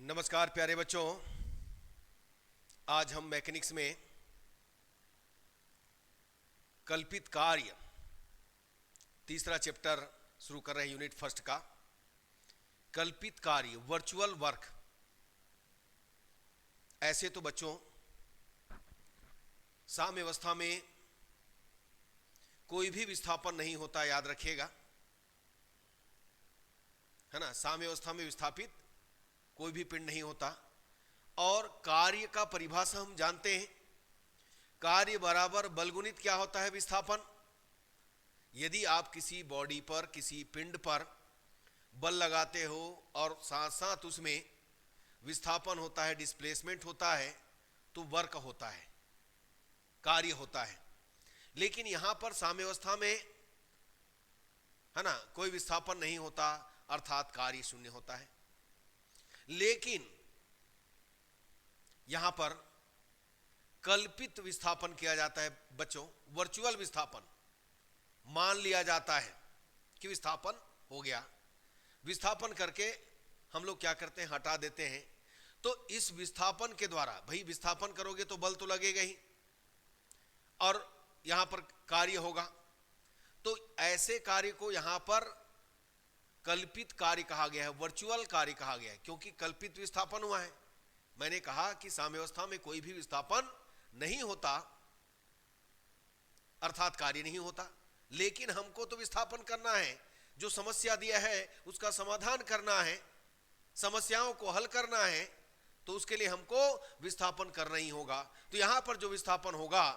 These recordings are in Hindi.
नमस्कार प्यारे बच्चों। आज हम मैकेनिक्स में कल्पित कार्य तीसरा चैप्टर शुरू कर रहे हैं, यूनिट फर्स्ट का। कल्पित कार्य, वर्चुअल वर्क। ऐसे तो बच्चों साम्यावस्था में कोई भी विस्थापन नहीं होता, याद रखिएगा, है ना। साम्यावस्था में विस्थापित कोई भी पिंड नहीं होता। और कार्य का परिभाषा हम जानते हैं, कार्य बराबर बल गुणित क्या होता है, विस्थापन। यदि आप किसी बॉडी पर, किसी पिंड पर बल लगाते हो और साथ साथ उसमें विस्थापन होता है, डिस्प्लेसमेंट होता है, तो वर्क होता है, कार्य होता है। लेकिन यहां पर साम्यावस्था में, है ना, कोई विस्थापन नहीं होता, अर्थात कार्य शून्य होता है। लेकिन यहां पर कल्पित विस्थापन किया जाता है बच्चों, वर्चुअल विस्थापन। मान लिया जाता है कि विस्थापन हो गया, विस्थापन करके हम लोग क्या करते हैं, हटा देते हैं। तो इस विस्थापन के द्वारा, भाई विस्थापन करोगे तो बल तो लगेगा ही, और यहां पर कार्य होगा। तो ऐसे कार्य को यहां पर कल्पित कार्य कहा गया है, वर्चुअल कार्य कहा गया है, क्योंकि कल्पित विस्थापन हुआ है। मैंने कहा कि साम्यावस्था में कोई भी विस्थापन नहीं होता, अर्थात कार्य नहीं होता। लेकिन हमको तो विस्थापन करना है, जो समस्या दिया है उसका समाधान करना है, समस्याओं को हल करना है, तो उसके लिए हमको विस्थापन करना ही होगा। तो यहां पर जो विस्थापन होगा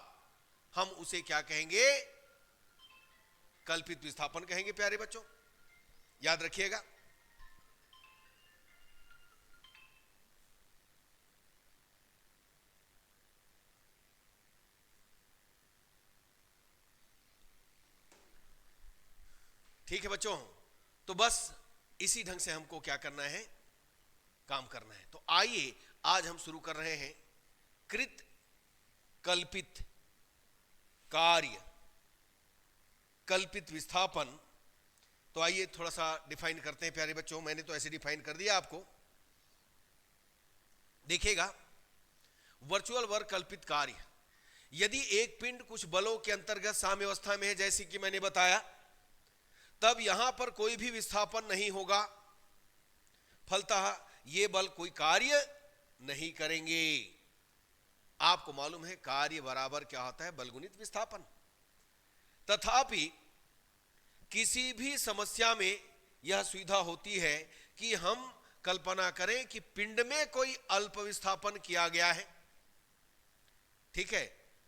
हम उसे क्या कहेंगे, कल्पित विस्थापन कहेंगे। प्यारे बच्चों याद रखिएगा। ठीक है बच्चों, तो बस इसी ढंग से हमको क्या करना है, काम करना है। तो आइए आज हम शुरू कर रहे हैं कृत कल्पित कार्य, कल्पित विस्थापन। तो आइए थोड़ा सा डिफाइन करते हैं प्यारे बच्चों। मैंने तो ऐसे डिफाइन कर दिया आपको, देखिएगा। वर्चुअल वर्क कल्पित कार्य, यदि एक पिंड कुछ बलों के अंतर्गत साम्यावस्था में है, जैसे कि मैंने बताया, तब यहां पर कोई भी विस्थापन नहीं होगा, फलतः ये बल कोई कार्य नहीं करेंगे। आपको मालूम है कार्य बराबर क्या होता है, बल गुणित विस्थापन। तथापि किसी भी समस्या में यह सुविधा होती है कि हम कल्पना करें कि पिंड में कोई अल्प विस्थापन किया गया है। ठीक है,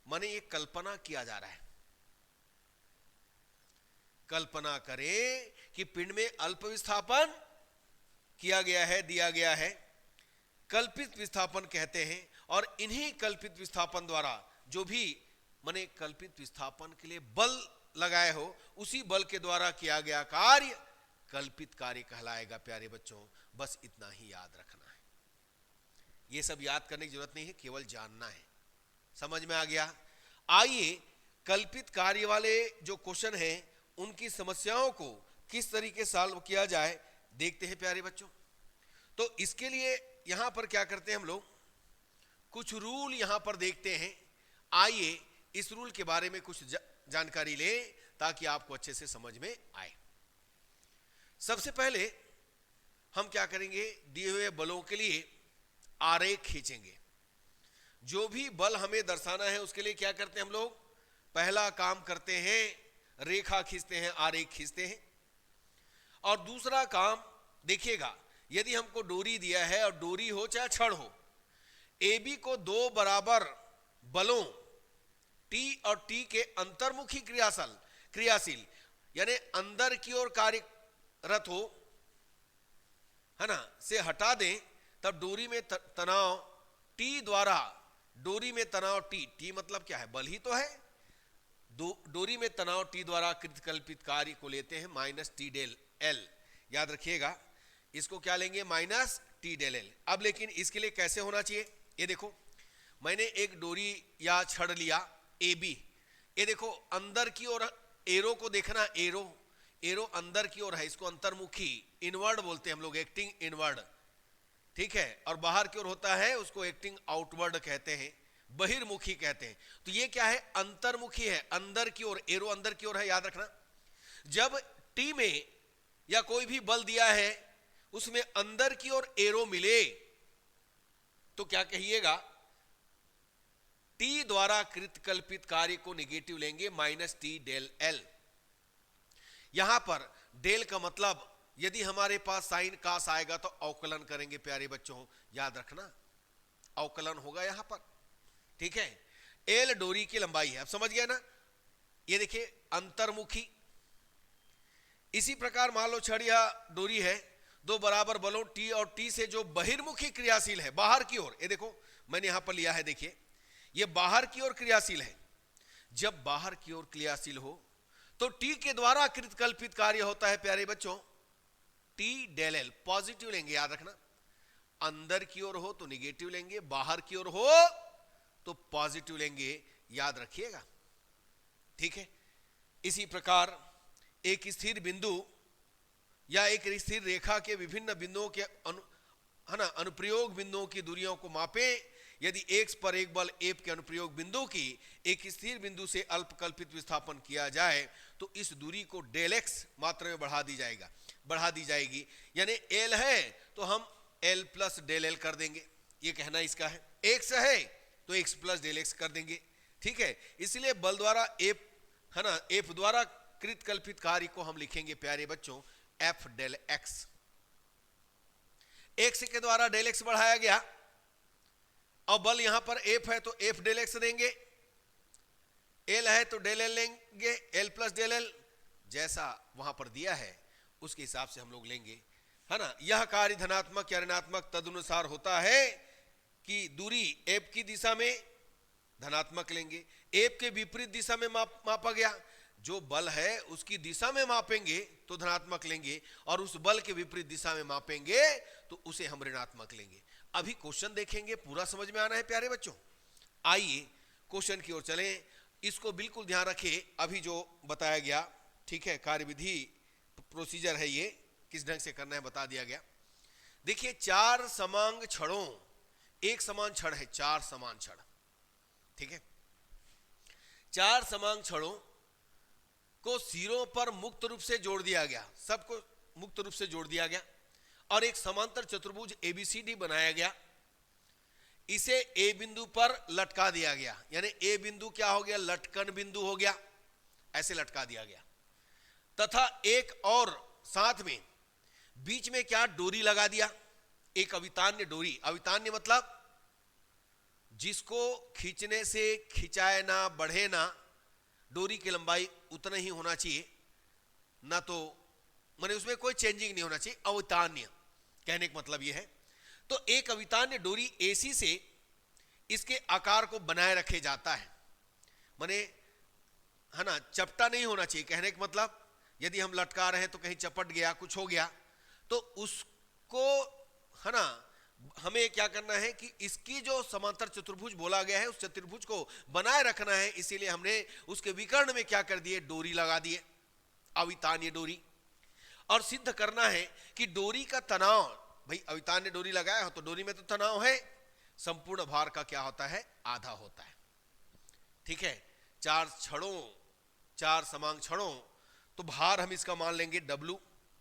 माने ये कल्पना किया जा रहा है। कल्पना करें कि पिंड में अल्प विस्थापन किया गया है, दिया गया है, कल्पित विस्थापन कहते हैं। और इन्हीं कल्पित विस्थापन द्वारा जो भी माने कल्पित विस्थापन के लिए बल लगाए हो, उसी बल के द्वारा किया गया कार्य कल्पित कार्य कहलाएगा। प्यारे बच्चों बस इतना ही याद रखना है, ये सब याद करने की जरूरत नहीं है, केवल जानना है। समझ में आ गया। आइए कल्पित कार्य वाले जो क्वेश्चन हैं उनकी समस्याओं को किस तरीके सॉल्व किया जाए देखते हैं प्यारे बच्चों। तो इसके लिए यहां पर क्या करते हैं हम लोग, कुछ रूल यहां पर देखते हैं। आइए इस रूल के बारे में कुछ जानकारी ले ताकि आपको अच्छे से समझ में आए। सबसे पहले हम क्या करेंगे, दिए हुए बलों के लिए आरेख खींचेंगे। जो भी बल हमें दर्शाना है उसके लिए क्या करते हैं हम लोग, पहला काम करते हैं रेखा खींचते हैं, आरेख खींचते हैं। और दूसरा काम देखिएगा, यदि हमको डोरी दिया है और डोरी हो चाहे छड़ हो, ए बी को दो बराबर बलों टी और टी के अंतर्मुखी क्रियाशील यानी अंदर की ओर कार्यरत हो, है ना, से हटा दें, तब डोरी में तनाव टी द्वारा, डोरी में तनाव टी मतलब क्या है, बल ही तो है। डोरी में तनाव टी द्वारा कृत कल्पित कार्य को लेते हैं माइनस टी डेल एल। याद रखिएगा, इसको क्या लेंगे, माइनस टी डेल एल। अब लेकिन इसके लिए कैसे होना चाहिए, ये देखो, मैंने एक डोरी या छड़ लिया ए बी, ये देखो अंदर की ओर एरो को देखना, एरो अंदर की ओर है, इसको अंतर्मुखी, इनवर्ड बोलते हैं हम लोग, एक्टिंग इनवर्ड। ठीक है, और बाहर की ओर होता है उसको एक्टिंग आउटवर्ड कहते हैं, बहिर्मुखी कहते हैं। तो ये क्या है, अंतर्मुखी है, अंदर की ओर, एरो अंदर की ओर है, याद रखना। जब टी में या कोई भी बल दिया है उसमें अंदर की ओर एरो मिले तो क्या कहिएगा, टी द्वारा कृत कल्पित कार्य को निगेटिव लेंगे, माइनस टी डेल एल। यहां पर डेल का मतलब यदि हमारे पास साइन कास आएगा तो अवकलन करेंगे प्यारे बच्चों, याद रखना अवकलन होगा यहां पर, ठीक है। एल डोरी की लंबाई है, अब समझ गया ना, ये देखिए अंतर्मुखी। इसी प्रकार मान लो छड़ या डोरी है, दो बराबर बलों टी और टी से जो बहिर्मुखी क्रियाशील है बाहर की ओर, ये देखो मैंने यहां पर लिया है, देखिए ये बाहर की ओर क्रियाशील है। जब बाहर की ओर क्रियाशील हो तो टी के द्वारा कृत कल्पित कार्य होता है प्यारे बच्चों टी डेल एल, पॉजिटिव लेंगे, याद रखना। अंदर की ओर हो तो निगेटिव लेंगे, बाहर की ओर हो तो पॉजिटिव लेंगे, याद रखिएगा, ठीक है। इसी प्रकार एक स्थिर बिंदु या एक स्थिर रेखा के विभिन्न बिंदुओं के है ना, अनुप्रयोग बिंदुओं की दूरियों को मापें। यदि x पर एक बल F के अनुप्रयोग बिंदु की एक स्थिर बिंदु से अल्पकल्पित विस्थापन किया जाए तो इस दूरी को डेल x मात्रा में बढ़ा दी जाएगी। यानी L है तो हम L प्लस डेल L कर देंगे, ये कहना इसका है। x है तो x प्लस डेल x कर देंगे, ठीक है। इसलिए बल द्वारा F है ना, F द्वारा कृत कल्पित कार्य को हम लिखेंगे प्यारे बच्चों F डेल x। x के द्वारा डेल x बढ़ाया गया और बल यहां पर F है तो F डेल x देंगे, L है तो डेल L लेंगे, L प्लस डेल L, जैसा वहां पर दिया है उसके हिसाब से हम लोग लेंगे, है ना। यह कार्य धनात्मक या ऋणात्मक तदनुसार होता है कि दूरी F की दिशा में धनात्मक लेंगे, F के विपरीत दिशा में मापा गया, जो बल है उसकी दिशा में मापेंगे तो धनात्मक लेंगे और उस बल के विपरीत दिशा में मापेंगे तो उसे हम ऋणात्मक लेंगे। अभी क्वेश्चन देखेंगे, पूरा समझ में आना है प्यारे बच्चों। आइए क्वेश्चन की ओर चलें, इसको बिल्कुल ध्यान रखिए, अभी जो बताया गया, ठीक है, कार्यविधि प्रोसीजर है, ये किस ढंग से करना है बता दिया गया। देखिए चार समांग छड़ों, एक समान छड़ है, चार समान छड़, ठीक है, चार समांग छड़ों को सिरों पर मुक्त रूप से जोड़ दिया गया, सबको मुक्त रूप से जोड़ दिया गया और एक समांतर चतुर्भुज ABCD बनाया गया, इसे A बिंदु पर लटका दिया गया। यानी A बिंदु क्या हो गया, लटकन बिंदु हो गया, ऐसे लटका दिया गया। तथा एक और साथ में बीच में क्या, डोरी लगा दिया, एक अवितान्य डोरी। अवितान्य मतलब जिसको खींचने से खिंचाए ना बढ़े ना, डोरी की लंबाई उतना ही होना चाहिए, ना तो माने उसमें कोई चेंजिंग नहीं होना चाहिए, अवितान्य कहने का मतलब यह है। तो एक अवितान्य डोरी AC से इसके आकार को बनाए रखे जाता है, माने है ना, चपटा नहीं होना चाहिए। कहने का मतलब यदि हम लटका रहे हैं तो कहीं चपट गया, कुछ हो गया, तो उसको है ना, हमें क्या करना है कि इसकी जो समांतर चतुर्भुज बोला गया है उस चतुर्भुज को बनाए रखना है, इसीलिए हमने उसके विकर्ण में क्या कर दिए, डोरी लगा दिए, अवितान्य डोरी। और सिद्ध करना है कि डोरी का तनाव, भाई अवितान्य डोरी लगाया हो तो डोरी में तो तनाव है, संपूर्ण भार का क्या होता है, आधा होता है, ठीक है। चार छड़ों, चार समांग छड़ों, तो भार हम इसका मान लेंगे W।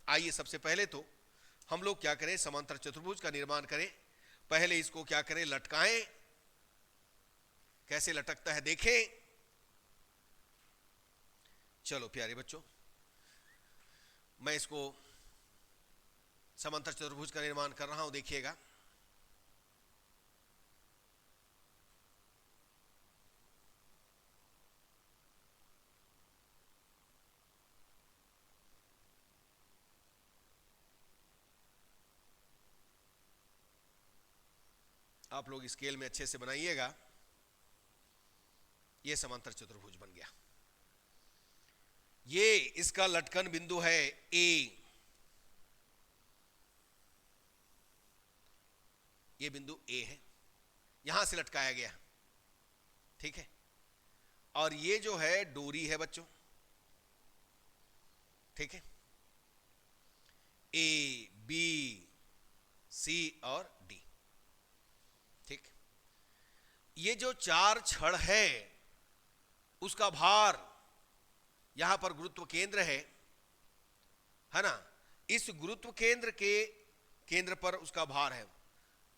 आइए सबसे पहले तो हम लोग क्या करें, समांतर चतुर्भुज का निर्माण करें। पहले इसको क्या करें, लटकाएं, कैसे लटकता है देखें। चलो प्यारे बच्चों, मैं इसको समांतर चतुर्भुज का निर्माण कर रहा हूं, देखिएगा। आप लोग स्केल में अच्छे से बनाइएगा। ये समांतर चतुर्भुज बन गया, ये इसका लटकन बिंदु है A, ये बिंदु A है, यहां से लटकाया गया, ठीक है। और ये जो है डोरी है बच्चों, ठीक है, A B C और D, ठीक, ये जो चार छड़ है उसका भार, यहां पर गुरुत्व केंद्र है ना, इस गुरुत्व केंद्र के केंद्र पर उसका भार है,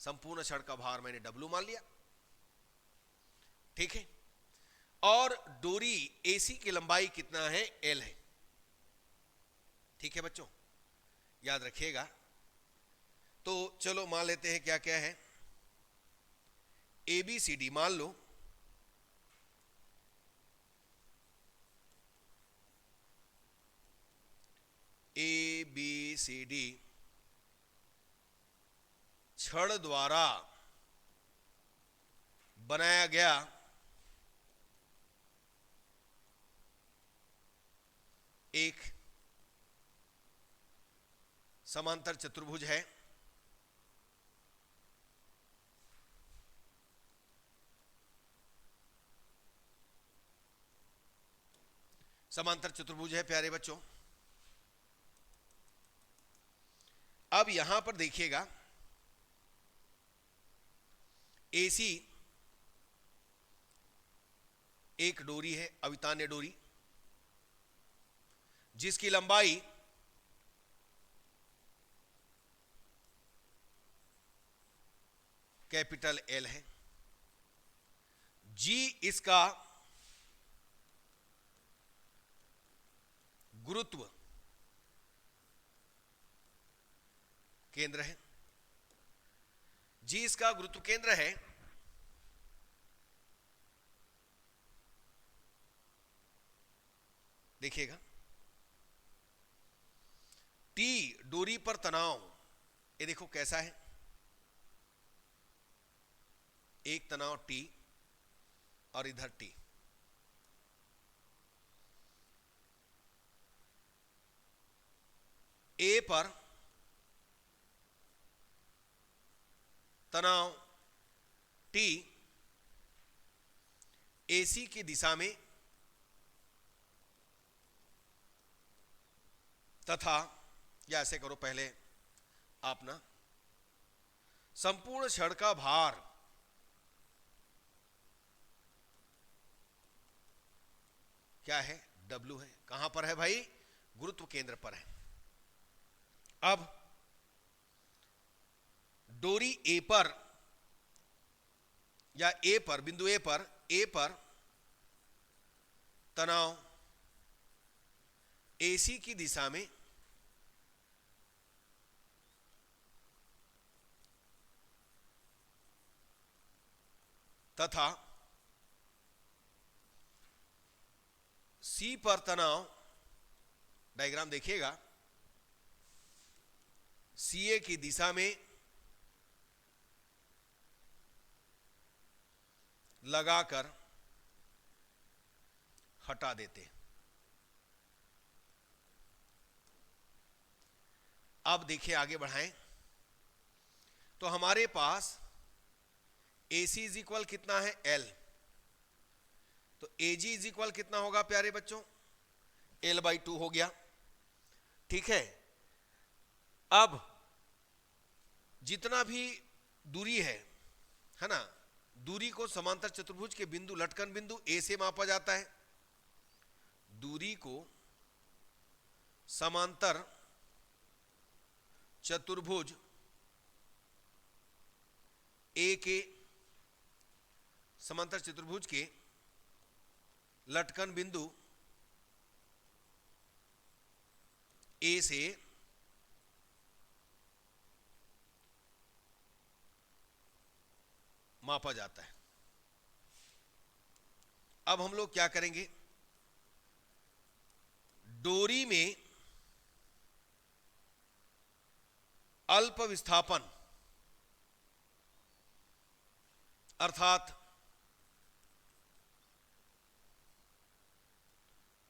संपूर्ण छड़ का भार मैंने W मान लिया। ठीक है, और डोरी AC की लंबाई कितना है, L है। ठीक है बच्चों, याद रखिएगा। तो चलो मान लेते हैं क्या क्या है, ABCD मान लो, ABCD छड़ द्वारा बनाया गया एक समांतर चतुर्भुज है। समांतर चतुर्भुज है प्यारे बच्चों। अब यहां पर देखिएगा, AC एक डोरी है, अवितान्य डोरी, जिसकी लंबाई कैपिटल L है। G इसका गुरुत्व केंद्र है, G इसका गुरुत्व केंद्र है। देखिएगा, T डोरी पर तनाव, ये देखो कैसा है, एक तनाव T और इधर T। A पर तनाव T AC की दिशा में तथा, या ऐसे करो पहले आप ना, संपूर्ण छड़ का भार क्या है, W है। कहां पर है भाई, गुरुत्व केंद्र पर है। अब डोरी A पर, या A पर, बिंदु A पर तनाव AC की दिशा में तथा C पर तनाव, डायग्राम देखिएगा, CA की दिशा में लगाकर हटा देते। अब देखिए आगे बढ़ाएं, तो हमारे पास AC इज इक्वल कितना है, L, तो AG इज इक्वल कितना होगा प्यारे बच्चों, L/2 हो गया। ठीक अब जितना भी दूरी है ना, दूरी को समांतर चतुर्भुज के बिंदु, लटकन बिंदु A से मापा जाता है। दूरी को समांतर चतुर्भुज A के, समांतर चतुर्भुज के लटकन बिंदु A से मापा जाता है। अब हम लोग क्या करेंगे, डोरी में अल्प विस्थापन अर्थात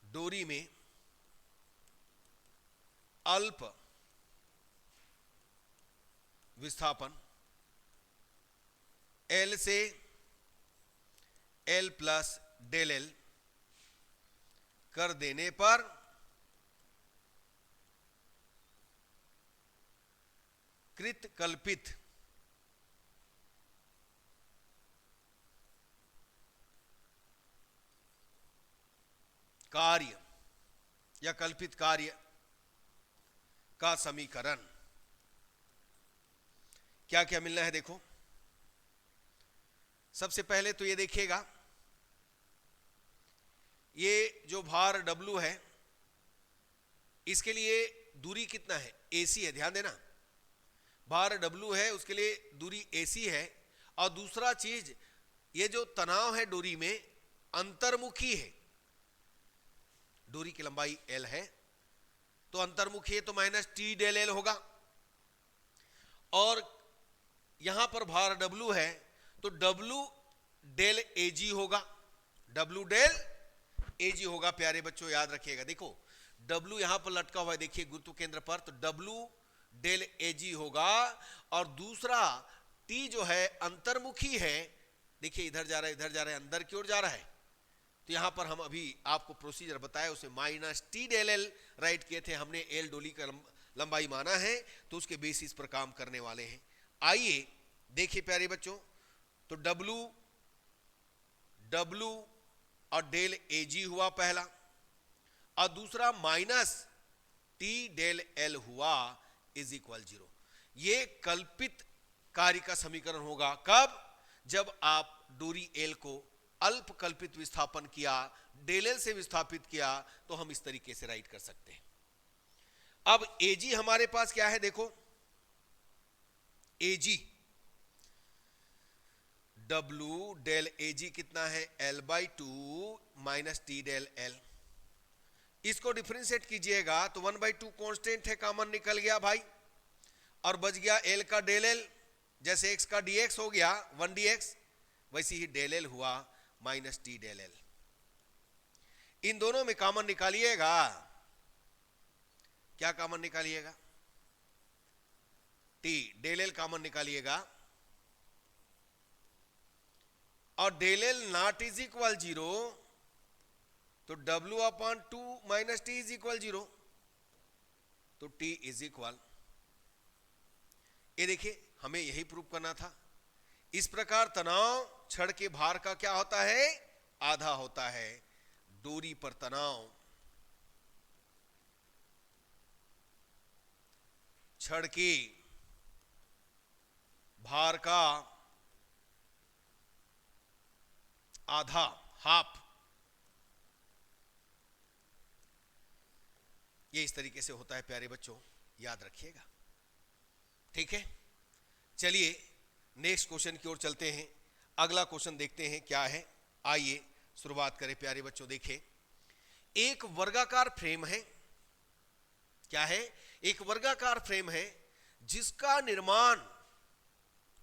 डोरी में अल्प विस्थापन L से L प्लस डेल L कर देने पर कृत कल्पित कार्य या कल्पित कार्य का समीकरण। क्या क्या मिलना है देखो। सबसे पहले तो ये देखिएगा, ये जो भार W है इसके लिए दूरी कितना है, AC है, ध्यान देना। भार W है उसके लिए दूरी AC है। और दूसरा चीज, ये जो तनाव है डोरी में अंतर्मुखी है, डोरी की लंबाई L है तो अंतर्मुखी है तो माइनस T डेल L होगा। और यहां पर भार W है तो W डेल AG होगा, W डेल AG होगा। प्यारे बच्चों याद रखिएगा, देखो W यहां पर लटका हुआ है, देखिए गुरुत्व केंद्र पर, तो W डेल AG होगा। और दूसरा T जो है अंतर्मुखी है, देखिए इधर जा रहा है इधर जा रहा है, अंदर की ओर जा रहा है। तो यहां पर हम अभी आपको प्रोसीजर बताया, उसे minus T del L write किए थे हमने, L डोली का लंबाई माना है तो उसके बेसिस पर काम करने वाले हैं। आइए देखिए प्यारे बच्चों, तो W और डेल AG हुआ पहला, और दूसरा माइनस T डेल L हुआ इज इक्वल 0। ये कल्पित कार्य का समीकरण होगा कब, जब आप डोरी L को अल्प कल्पित विस्थापन किया, डेल L से विस्थापित किया, तो हम इस तरीके से राइट कर सकते हैं। अब AG हमारे पास क्या है देखो, AG W डेल AG कितना है, L/2 minus T del L। इसको डिफरेंशिएट कीजिएगा तो 1/2 कांस्टेंट है, कॉमन निकल गया भाई, और बच गया L का डेल L। जैसे x का dx हो गया 1 dx, वैसे ही डेल L हुआ माइनस T डेल L। इन दोनों में कॉमन निकालिएगा, क्या कॉमन निकालिएगा, T डेल L कॉमन निकालिएगा, और del L not is equal 0 तो W/2 minus T is equal 0, तो T इज इक्वल, ये देखिए हमें यही प्रूव करना था। इस प्रकार तनाव छड़ के भार का क्या होता है, आधा होता है। डोरी पर तनाव छड़ के भार का आधा, हाफ, ये इस तरीके से होता है प्यारे बच्चों, याद रखिएगा। ठीक है, चलिए नेक्स्ट क्वेश्चन की ओर चलते हैं। अगला क्वेश्चन देखते हैं क्या है। आइए शुरुआत करें प्यारे बच्चों। देखें, एक वर्गाकार फ्रेम है, क्या है, एक वर्गाकार फ्रेम है जिसका निर्माण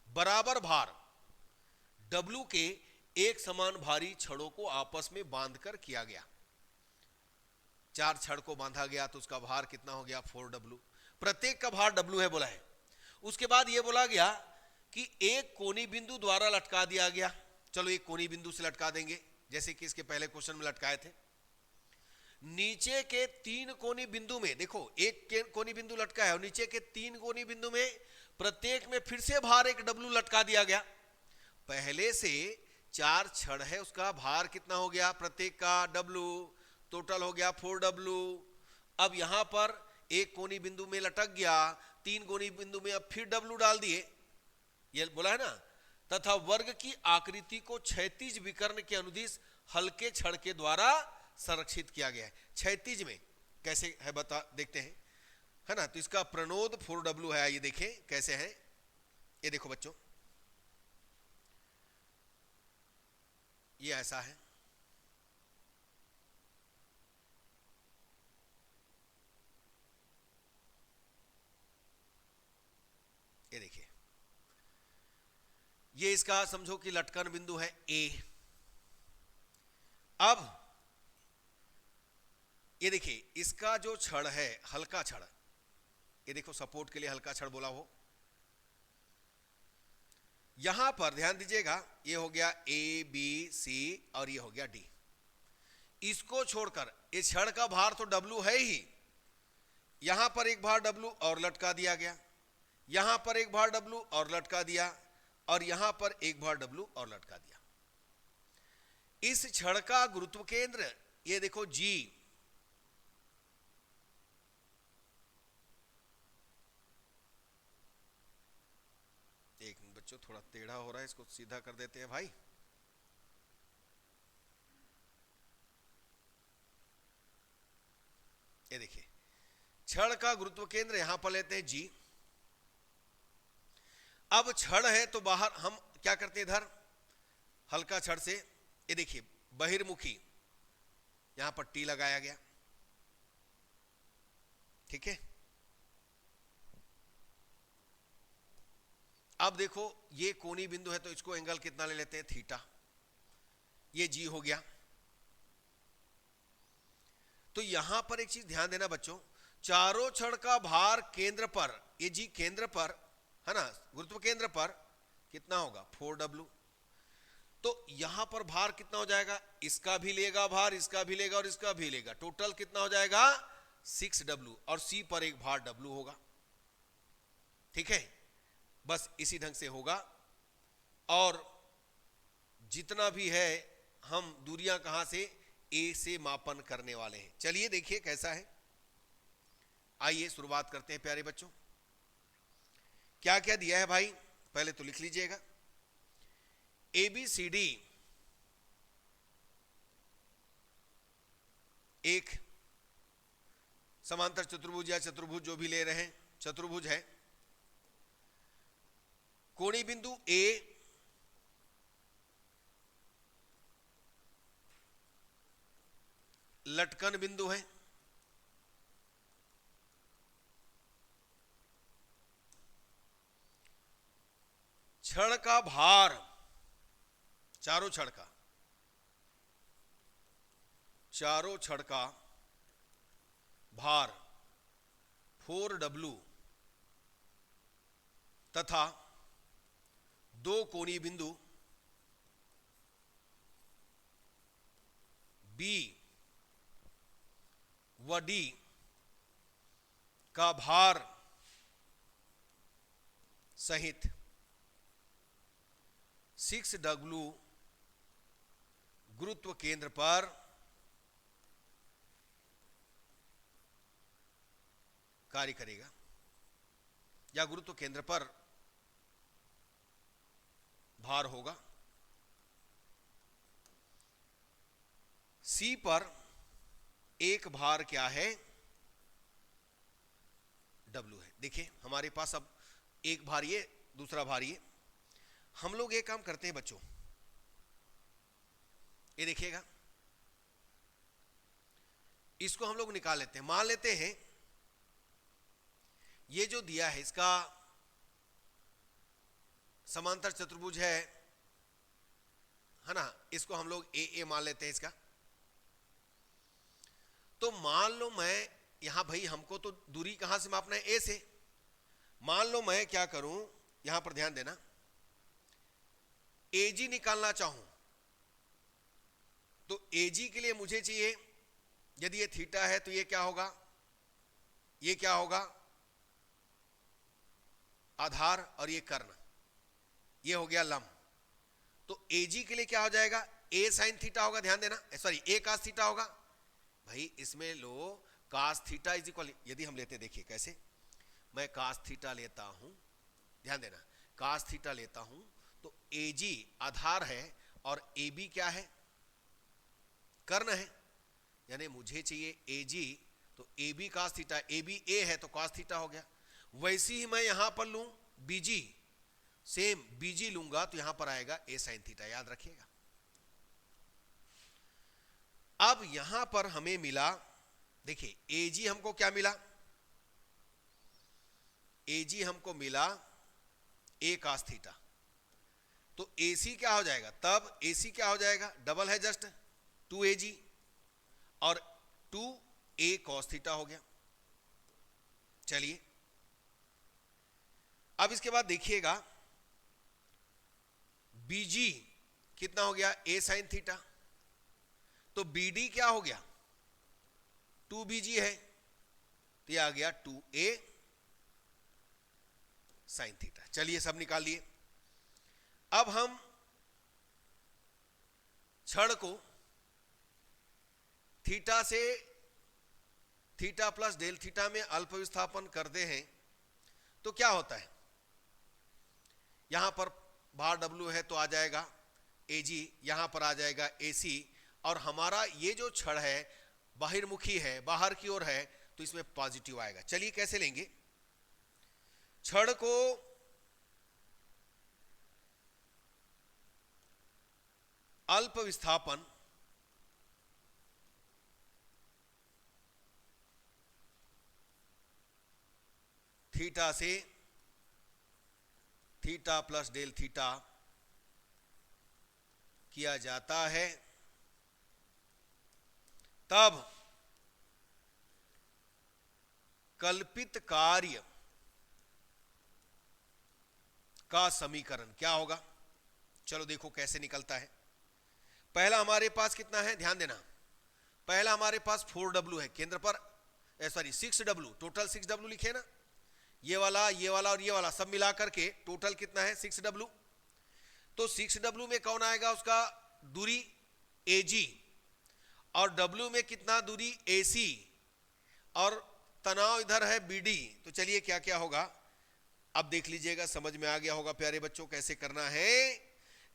बराबर भार W के एक समान भारी छड़ों को आपस में बांधकर किया गया। 4 छड़ को बांधा गया तो उसका भार कितना हो गया, 4W। प्रत्येक का भार W है बोला है। उसके बाद यह बोला गया कि एक कोनी बिंदु द्वारा लटका दिया गया। चलो एक कोनी बिंदु से लटका देंगे, जैसे कि इसके पहले क्वेश्चन में लटकाए थे। नीचे के 3 कोनी बिंदु में, देखो एक कोनी बिंदु लटका है और नीचे के 3 कोनी बिंदु में प्रत्येक में फिर से भार एक W लटका दिया गया। पहले से 4 छड़ है, उसका भार कितना हो गया, प्रत्येक का W, टोटल हो गया 4W। अब यहां पर एक कोनी बिंदु में लटक गया, 3 कोनी बिंदु में अब फिर W डाल दिए, ये बोला है ना। तथा वर्ग की आकृति को क्षैतिज विकर्ण के अनुदिश हल्के छड़ के द्वारा संरक्षित किया गया है। क्षैतिज में कैसे है बता देखते हैं, है ना। तो इसका प्रणोद 4W है, आइए देखें कैसे है। ये देखो बच्चों, ये ऐसा है, ये देखिए, ये इसका समझो कि लटकन बिंदु है A। अब ये देखिए इसका जो छड़ है हल्का छड़, ये देखो सपोर्ट के लिए हल्का छड़ बोला हो। यहां पर ध्यान दीजिएगा, ये हो गया A B C और ये हो गया D। इसको छोड़कर इस छड़ का भार तो W है ही, यहां पर एक भार W और लटका दिया गया, यहां पर एक भार W और लटका दिया, और यहां पर एक भार W और लटका दिया। इस छड़ का गुरुत्व केंद्र ये देखो जी, एक मिनट बच्चों, थोड़ा टेढ़ा हो रहा है, इसको सीधा कर देते हैं भाई। ये देखिए, छड़ का गुरुत्व केंद्र यहां पर लेते हैं जी। अब छड़ है तो बाहर हम क्या करते हैं, इधर हल्का छड़ से, ये देखिए बहिर्मुखी यहां पर टी लगाया गया, ठीक है। अब देखो ये कोनी बिंदु है तो इसको एंगल कितना ले लेते हैं, थीटा। ये जी हो गया। तो यहां पर एक चीज ध्यान देना बच्चों, चारों छड़ का भार केंद्र पर, ये जी केंद्र पर है ना, गुरुत्व केंद्र पर कितना होगा 4W। तो यहां पर भार कितना हो जाएगा, इसका भी लेगा भार, इसका भी लेगा और इसका भी लेगा, टोटल कितना हो जाएगा 6W, और C पर एक भार W होगा, ठीक है। बस इसी ढंग से होगा। और जितना भी है हम दूरियां कहां से, A से मापन करने वाले हैं। चलिए देखिए कैसा है, आइए शुरुआत करते हैं प्यारे बच्चों। क्या क्या दिया है भाई, पहले तो लिख लीजिएगा। ABCD एक समांतर चतुर्भुज या चतुर्भुज जो भी ले रहे हैं, चतुर्भुज है। कोणीय बिंदु A लटकन बिंदु है, छड़ का भार, चारों छड़ का भार 4W तथा दो कोणीय बिंदु B व D का भार सहित 6W गुरुत्व केंद्र पर कार्य करेगा, या गुरुत्व केंद्र पर भार होगा। C पर एक भार क्या है, W है। देखिए हमारे पास अब एक भार ये, दूसरा भार ये। हम लोग एक काम करते हैं बच्चों, ये देखिएगा, इसको हम लोग निकाल लेते हैं। मान लेते हैं ये जो दिया है इसका समांतर चतुर्भुज है ना, इसको हम लोग AA मान लेते हैं इसका। तो मान लो मैं यहां, भाई हमको तो दूरी कहां से मापना है, A से। मान लो मैं क्या करूं, यहां पर ध्यान देना, AG निकालना चाहूं तो AG के लिए मुझे चाहिए, यदि ये थीटा है तो ये क्या होगा, ये क्या होगा आधार, और ये कर्ण, ये हो गया लंब। तो AG के लिए क्या हो जाएगा, A sin थीटा होगा, ध्यान देना, सॉरी A cos थीटा होगा। भाई इसमें लो cos थीटा इज इक्वल, यदि हम लेते, देखिए कैसे, मैं cos थीटा लेता हूं, ध्यान देना, cos थीटा लेता हूं तो AG आधार है और AB क्या है, कर्ण है, यानी मुझे चाहिए AG, तो AB cos theta, AB A है तो cos थीटा हो गया। वैसे ही मैं यहां पर लूं BG, सेम BG लूंगा तो यहां पर आएगा A sin थीटा, याद रखिएगा। अब यहां पर हमें मिला, देखिए AG हमको क्या मिला, AG हमको मिला A cos थीटा, तो AC क्या हो जाएगा, तब AC क्या हो जाएगा, डबल है जस्ट 2AG और 2A cos थीटा हो गया। चलिए अब इसके बाद देखिएगा BG कितना हो गया, A sin थीटा, तो BD क्या हो गया, 2BG है तो ये आ गया 2A sin थीटा। चलिए सब निकाल लिए। अब हम छड़ को थीटा से थीटा प्लस डेल थीटा में अल्प विस्थापन करते हैं तो क्या होता है, यहां पर बाहर W है तो आ जाएगा AG, यहां पर आ जाएगा AC, और हमारा ये जो छड़ है बाहिर्मुखी है, बाहर की ओर है, तो इसमें पॉजिटिव आएगा। चलिए कैसे लेंगे, छड़ को अल्प विस्थापन थीटा से थीटा प्लस डेल थीटा किया जाता है, तब कल्पित कार्य का समीकरण क्या होगा। चलो देखो कैसे निकलता है। पहला हमारे पास कितना है, ध्यान देना, पहला हमारे पास 4W है केंद्र पर, 6W, टोटल 6W लिखे ना, ये वाला और ये वाला सब मिलाकर के टोटल कितना है 6W। तो 6W में कौन आएगा, उसका दूरी AG, और W में कितना दूरी AC, और तनाव इधर है BD। तो चलिए क्या क्या होगा अब देख लीजिएगा, समझ में आ गया होगा प्यारे बच्चों कैसे करना है।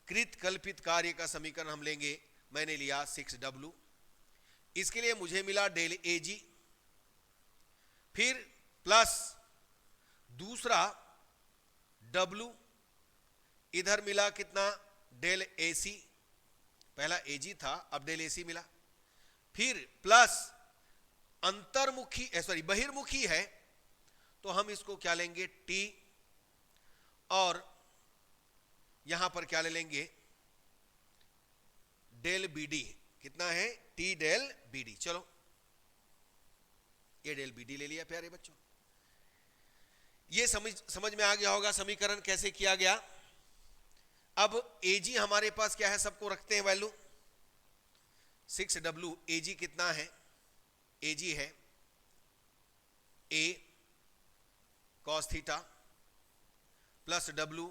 कृत कल्पित कार्य का समीकरण हम लेंगे, मैंने लिया 6W, इसके लिए मुझे मिला डेल AG, फिर प्लस दूसरा W, इधर मिला कितना डेल AC, पहला AG था अब डेल AC मिला, फिर प्लस अंतर्मुखी बहिर्मुखी है तो हम इसको क्या लेंगे T, और यहां पर क्या ले लेंगे डेल BD, कितना है T डेल BD। चलो ये डेल BD ले लिया प्यारे बच्चों, ये समझ में आ गया होगा समीकरण कैसे किया गया। अब AG हमारे पास क्या है, सबको रखते हैं वैल्यू, 6W, AG कितना है, AG है A cos theta plus W,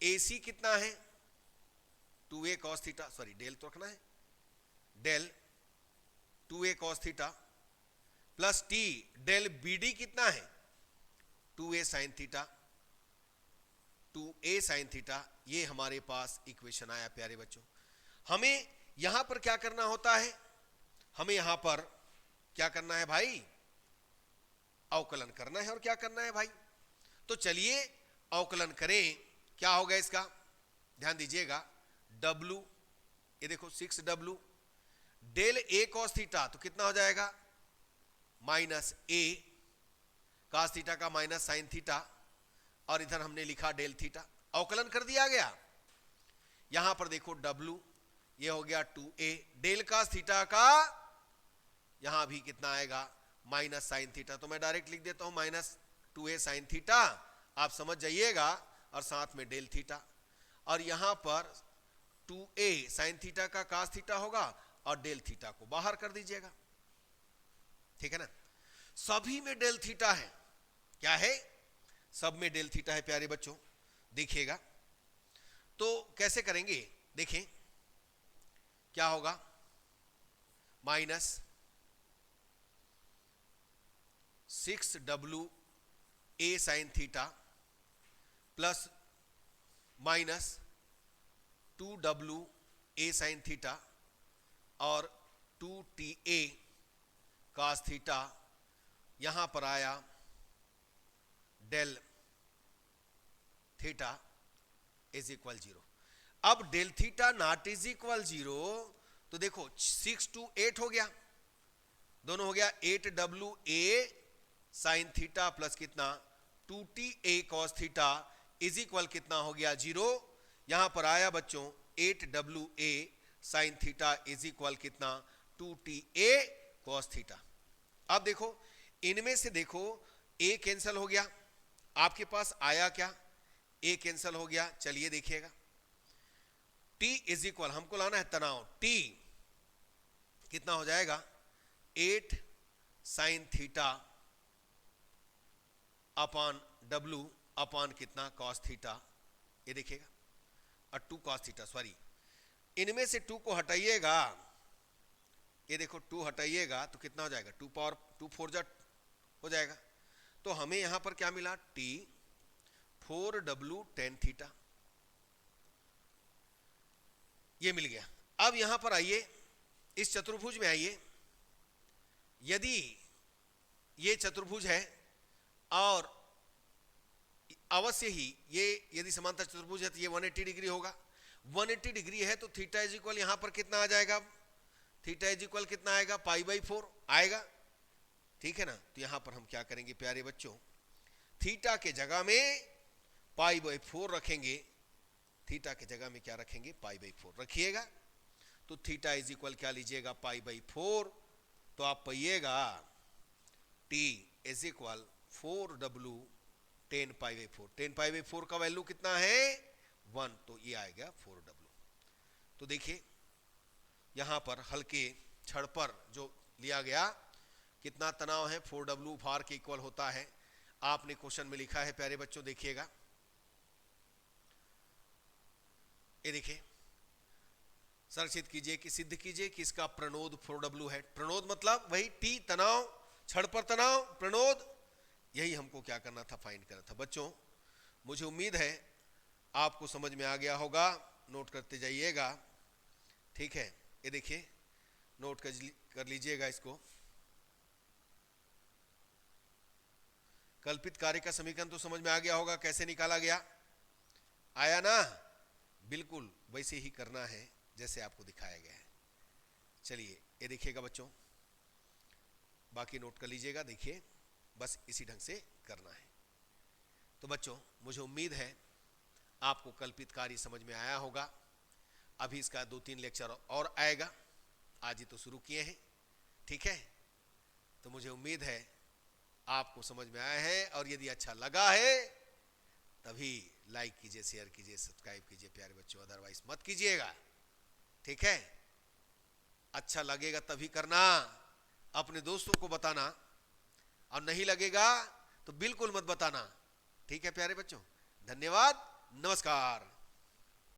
AC कितना है 2A cos थीटा, डेल तो रखना है, del 2A cos theta plus T del BD कितना है 2A sin theta, 2A sin theta. ये हमारे पास इक्वेशन आया प्यारे बच्चों। हमें यहां पर क्या करना होता है, हमें यहां पर क्या करना है भाई, अवकलन करना है, और क्या करना है भाई, तो चलिए अवकलन करें। क्या होगा इसका, ध्यान दीजिएगा, W, ये देखो 6W del A cos theta, तो कितना हो जाएगा माइनस A cos थीटा का माइनस साइन थीटा, और इधर हमने लिखा डेल थीटा, अवकलन कर दिया गया। यहां पर देखो W, ये हो गया 2A डेल cos थीटा का, यहां भी कितना आएगा माइनस साइन थीटा, तो मैं डायरेक्ट लिख देता हूं माइनस 2A साइन थीटा, आप समझ जाइएगा, और साथ में डेल थीटा, और यहां पर 2A साइन थीटा का cos थीटा होगा, और डेल थीटा को बाहर कर दीजिएगा, ठीक है ना। सभी में डेल थीटा है, क्या है, सब में डेल थीटा है प्यारे बच्चों, देखिएगा। तो कैसे करेंगे, देखें क्या होगा, minus 6W A sin theta plus minus 2W A sin theta और 2TA cos थीटा, यहां पर आया डेल थीटा इज इक्वल 0। अब del theta not is equal 0, तो देखो 6 to 8 हो गया, दोनों हो गया 8WA साइन थीटा प्लस कितना 2TA cos theta is equal कितना हो गया 0। यहां पर आया बच्चों 8WA sine theta is equal कितना 2TA cos थीटा। अब देखो इनमें से देखो A कैंसिल हो गया, आपके पास आया क्या, A कैंसिल हो गया। चलिए देखिएगा, T इज इक्वल, हमको लाना है तनाव, T कितना हो जाएगा 8 sine theta upon W upon कितना cos थीटा, ये देखिएगा, और 2 cos थीटा, इनमें से 2 को हटाइएगा ये देखो 2 हटाइएगा तो कितना हो जाएगा, 2 पावर 2 4 जा हो जाएगा। तो हमें यहां पर क्या मिला, T 4W tan थीटा, ये मिल गया। अब यहां पर आइए, इस चतुर्भुज में आइए, यदि ये चतुर्भुज है और अवश्य ही ये यदि समांतर चतुर्भुज है तो ये 180 डिग्री होगा। 180 डिग्री है तो थीटा इज इक्वल यहां पर कितना आ जाएगा, थीटा इज इक्वल कितना आएगा, π/4 आएगा, ठीक है ना। तो यहां पर हम क्या करेंगे प्यारे बच्चों, थीटा के जगह में π/4 रखेंगे, थीटा के जगह में क्या रखेंगे, π/4 रखिएगा। तो थीटा इज इक्वल क्या लीजिएगा, π/4। तो आप पाइएगा T is equal 4W tan π/4। tan π/4 का वैल्यू कितना है, 1, तो ये आ गया 4W। तो देखिए यहां पर हल्के छड़ पर जो लिया गया, कितना तनाव है, 4W भार के इक्वल होता है। आपने क्वेश्चन में लिखा है प्यारे बच्चों, देखिएगा, ये देखिए, संरक्षित कीजिए कि सिद्ध कीजिए कि इसका प्रणोद 4W है। प्रणोद मतलब वही T तनाव, छड़ पर तनाव, प्रणोद, यही हमको क्या करना था, फाइंड करना था। बच्चों मुझे उम्मीद है आपको समझ में आ गया होगा, नोट करते जाइएगा, ठीक है। ये देखिए नोट कर लीजिएगा इसको। कल्पित कार्य का समीकरण तो समझ में आ गया होगा, कैसे निकाला गया, आया ना, बिल्कुल वैसे ही करना है जैसे आपको दिखाया गया है। चलिए ये देखिएगा बच्चों, बाकी नोट कर लीजिएगा, देखिए बस इसी ढंग से करना है। तो बच्चों मुझे उम्मीद है आपको कल्पित कार्य समझ में आया होगा। अभी इसका 2-3 लेक्चर और आएगा, आज ही तो शुरू किए हैं, ठीक है। तो मुझे उम्मीद है आपको समझ में आया है, और यदि अच्छा लगा है तभी लाइक कीजिए, शेयर कीजिए, सब्सक्राइब कीजिए प्यारे बच्चों, अदरवाइज मत कीजिएगा, ठीक है। अच्छा लगेगा तभी करना, अपने दोस्तों को बताना, और नहीं लगेगा तो बिल्कुल मत बताना, ठीक है प्यारे बच्चों। धन्यवाद, नमस्कार।